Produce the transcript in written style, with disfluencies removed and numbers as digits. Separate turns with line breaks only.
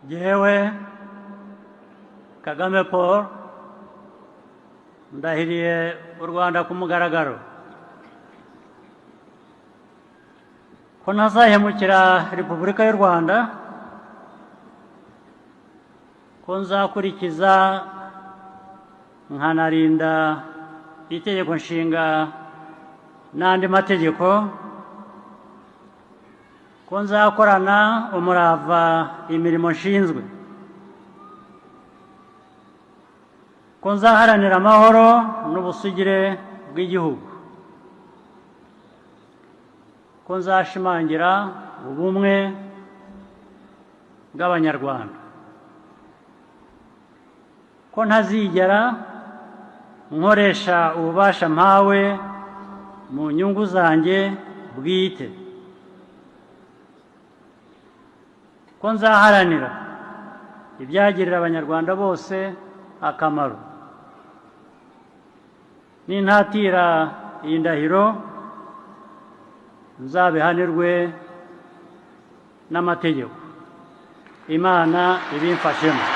Jyewe Kagame Paul ndahiriye u Rwanda ku mugaragaro ko ntazahemukira Repubulika y'u Rwanda, ko nzakurikiza nkanarinda itegeko nshinga n'andi mategeko, ko nzakorana umurava imirimo nshinzwe, ko nzaharanira amahoro n'ubusugire bw'igihugu, ko nzashimangira ubumwe bw'Abanyarwanda, ko ntazigera nkoresha ububasha mpawe mu nyungu zanjye bwite, ko nzaharanira ibyagirira Abanyarwanda bose akamaro. Nintatira iyi ndahiro nzabihanirwe n'amategeko. Imana ibimfashemo.